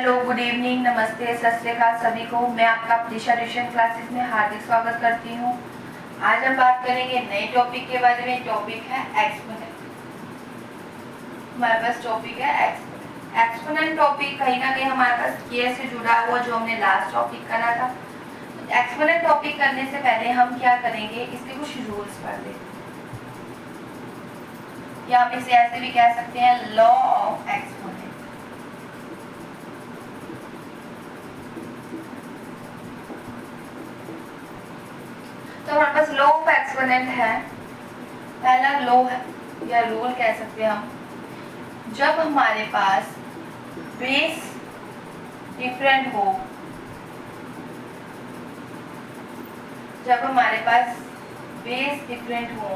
Hello, good evening, नमस्ते, सत श्री अकाल सभी को। मैं आपका प्रीशा ट्यूशन क्लासेस में हार्दिक स्वागत करती हूँ। आज हम बात करेंगे नए टॉपिक के बारे में। टॉपिक है एक्सपोनेंट। हमारे पास टॉपिक है एक्सपोनेंट। एक्सपोनेंट टॉपिक कहीं ना कहीं हमारे पास के से जुड़ा हुआ, जो हमने लास्ट टॉपिक करा था। एक्सपोनेंट टॉपिक करने से पहले हम क्या करेंगे, इसके कुछ रूल्स पढ़ लेते हैं, या हम इसे ऐसे भी कह सकते हैं लॉ ऑफ एक्सपोनेंट। तो हमारे पास लॉ ऑफ एक्सपोनेंट है। पहला लॉ है या रूल कह सकते हैं हम, जब हमारे पास बेस डिफरेंट हो, जब हमारे पास बेस डिफरेंट हो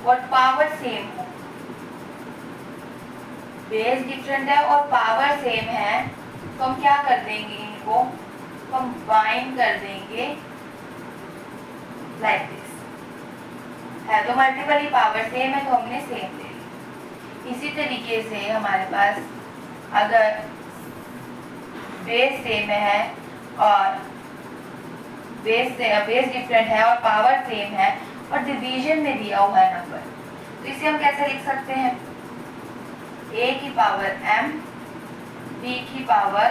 और पावर सेम हो, बेस डिफरेंट है और पावर सेम है, तो हम क्या कर देंगे, इनको कंबाइन कर देंगे लाइक दिस। है तो मल्टीपल ही, पावर सेम है तो हमने सेम ले ली। इसी तरीके से हमारे पास अगर बेस सेम है और बेस डिफरेंट है और पावर सेम है और डिवीजन में दिया हुआ है नंबर, तो इसे हम कैसे लिख सकते हैं, a की पावर m, b की पावर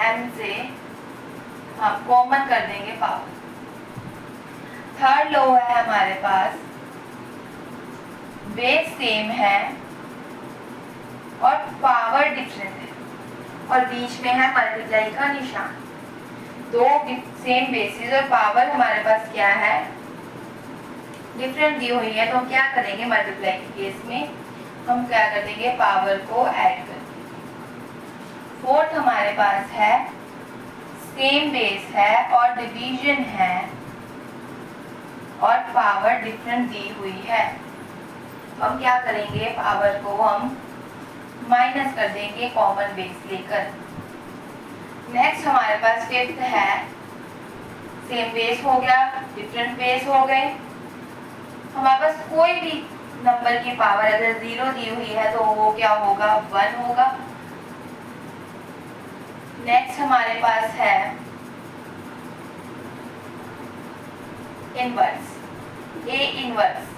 m से हम कॉमन कर देंगे पावर। थर्ड लॉ है हमारे पास, बेस सेम है और पावर डिफरेंट है और बीच में है मल्टीप्लाई का निशान। दो सेम बेसिस और पावर हमारे पास क्या है, डिफरेंट दी हुई है, तो हम क्या करेंगे, मल्टीप्लाई के केस में हम क्या कर देंगे, पावर को ऐड कर देंगे। फोर्थ हमारे पास है सेम बेस है और डिवीजन है और पावर डिफरेंट दी हुई है, तो हम क्या करेंगे, पावर को हम माइनस कर देंगे कॉमन बेस लेकर। नेक्स्ट हमारे पास फिफ्थ है, सेम बेस हो गया, डिफरेंट बेस हो गए। हमारे पास कोई भी नंबर की पावर अगर 0 दी हुई है तो वो क्या होगा, 1 होगा। नेक्स्ट हमारे पास है इनवर्स, a इनवर्स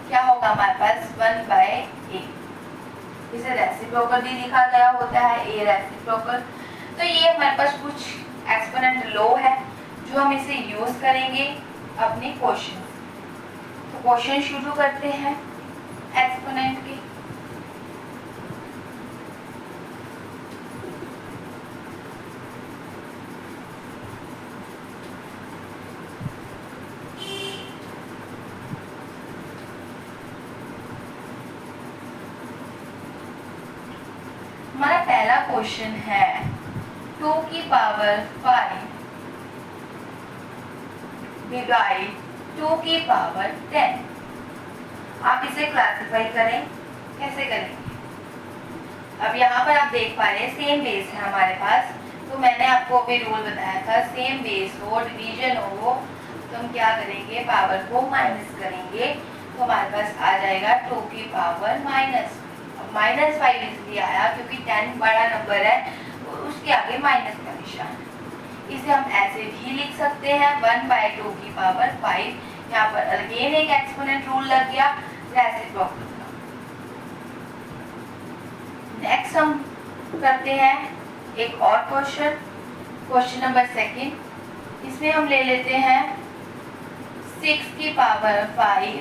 क्या होगा हमारे पास, 1/a। इसे रेसिप्रोकल भी लिखा गया होता है, a रेसिप्रोकल। तो ये हमारे पास कुछ एक्सपोनेंट लॉ है जो हम इसे यूज करेंगे अपने क्वेश्चन। तो क्वेश्चन शुरू करते हैं एक्सपोनेंट के। हमारा पहला क्वेश्चन है 2 की पावर 5 डिवाइड 2 की पावर 10। आप इसे क्लासिफाई करें, कैसे करेंगे। अब यहाँ पर आप देख पा रहे हैं सेम बेस है हमारे पास, तो मैंने आपको अभी रूल बताया था, सेम बेस हो, डिवीजन हो, तो हम क्या करेंगे, पावर को माइनस करेंगे, तो हमारे पास आ जाएगा 2 की पावर -5 इसलिए आया क्योंकि 10 बड़ा नंबर है, तो उसके आगे माइनस का निशान है। इसे हम ऐसे भी लिख सकते हैं 1/2 की पावर 5। यहाँ पर अगेन एक एक्सपोनेंट रूल लग गया रेसिप्रोकल का। नेक्स्ट हम करते हैं एक और क्वेश्चन नंबर 2। इसमें हम ले लेते हैं 6 की पावर 5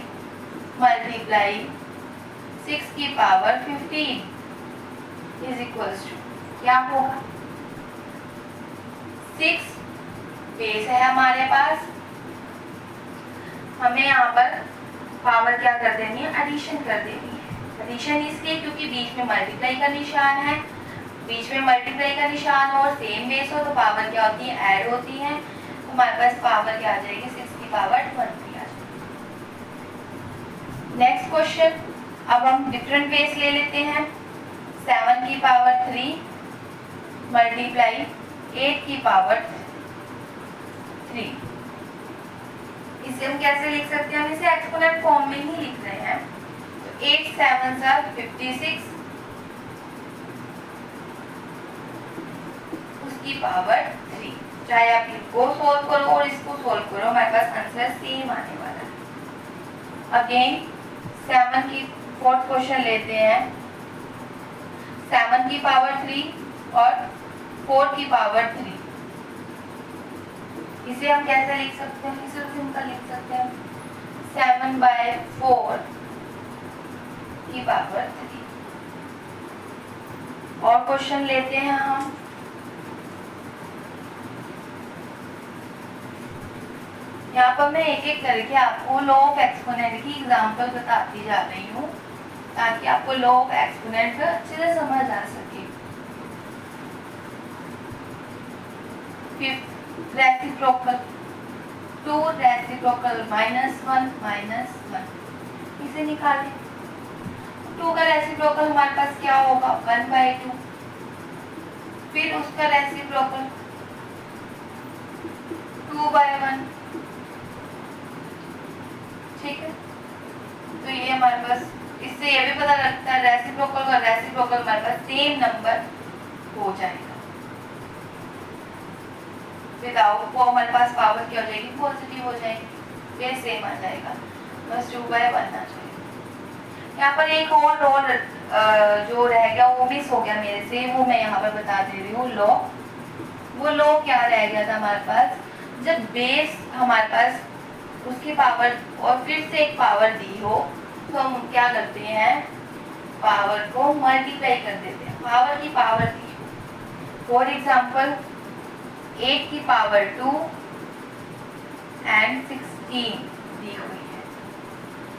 मल्टीप्लाई 6 की पावर 15 इज इक्वल्स टू, क्या होगा, 6 बेस है हमारे पास, हमें यहाँ पर पावर क्या कर देनी है, एडिशन कर देनी है। एडिशन इसलिए क्योंकि बीच में मल्टीप्लाई का निशान है, बीच में मल्टीप्लाई का निशान और सेम बेस हो तो पावर क्या होती है, ऐड होती है। तो हमारे पास पावर क्या आ जाएगी, 6 की पावर 20 आ जाएगी। नेक्स्ट क्वेश्चन, अब हम डिफरेंट बेस ले लेते हैं, 7 की पावर 3 मल्टीप्लाई 8 की पावर 3। इसे हम कैसे लिख सकते हैं, हम इसे एक्सपोनेंट फॉर्म में ही लिख रहे हैं। तो 8 7 56 की पावर 3। चाहे आप इसको सोल्व करो और इसको सोल्व करो, हमारे पास आंसर सेम आने वाला है। अगेन 7 की फोर्थ क्वेश्चन लेते हैं। 7 की पावर 3 और 4 की पावर 3, इसे हम कैसे लिख सकते हैं? इसे सिंपल लिख सकते हैं 7/4 की पावर 3। और क्वेश्चन लेते हैं हम। यहाँ पर मैं एक एक करके आपको लॉ ऑफ एक्सपोनेंट की एग्जांपल बताती जा रही हूँ, ताकि आपको लॉ ऑफ एक्सपोनेंट अच्छे से समझ आ सके। फिफ्थ रेसिप्रोकल, 2 रेसिप्रोकल -1, इसे निकालें। 2 का रेसिप्रोकल हमारे पास क्या होगा? 1/2। फिर उसका रेसिप्रोकल 2/1। ठीक है, तो ये हमारे पास, इससे ये भी पता लगता है रेसिप्रोकल का रेसिप्रोकल हमारे पास सेम नंबर हो जाएगा। विदाउट वो हमारे पास पावर क्या हो जाएगी? पॉजिटिव हो जाएगी, फिर सेम आ जाएगा, बस 2/1 आ जाएगा। यहाँ पर एक और जो रह गया वो मिस हो गया मेरे से, वो मैं यहाँ पर बता दे रही हूँ। लॉ, वो लॉ क्या रह गया था हमारे पास? जब बेस हमारे पास उसकी पावर और फिर से एक पावर दी हो, तो हम क्या करते हैं? पावर को मल्टीप्लाई कर देते हैं। पावर की पावर दी हो, फॉर एग्जाम्पल 8 की पावर 2 एंड 16 दी हुई है,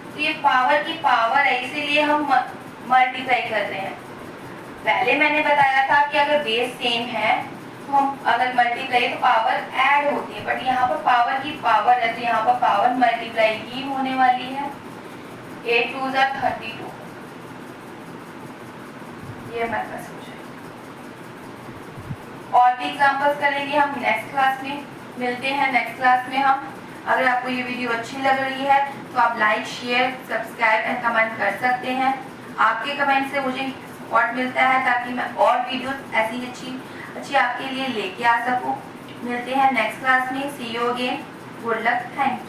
तो ये पावर की पावर है, इसीलिए हम मल्टीप्लाई कर रहे हैं। पहले मैंने बताया था कि अगर बेस सेम है तो हम अगर मल्टीप्लाई तो पावर ऐड होती है, बट यहाँ पर पावर की पावर है, तो यहाँ पर पावर मल्टीप्लाई ही होने वाली है। 8 2 32, ये हमारे पास हो जाएगा। और भी एग्जांपल्स करेंगे हम नेक्स्ट क्लास में। मिलते हैं नेक्स्ट क्लास में हम। अगर आपको ये वीडियो अच्छी लग रही है तो आप like, share, subscribe and comment कर सकते हैं। आपके कमेंट से मुझे सपोर्ट मिलता है, ताकि मैं और वीडियोस ऐसी अच्छी आपके लिए लेके आ सकूं। मिलते हैं नेक्स्ट क्लास में। See you again. Good luck. Thank you.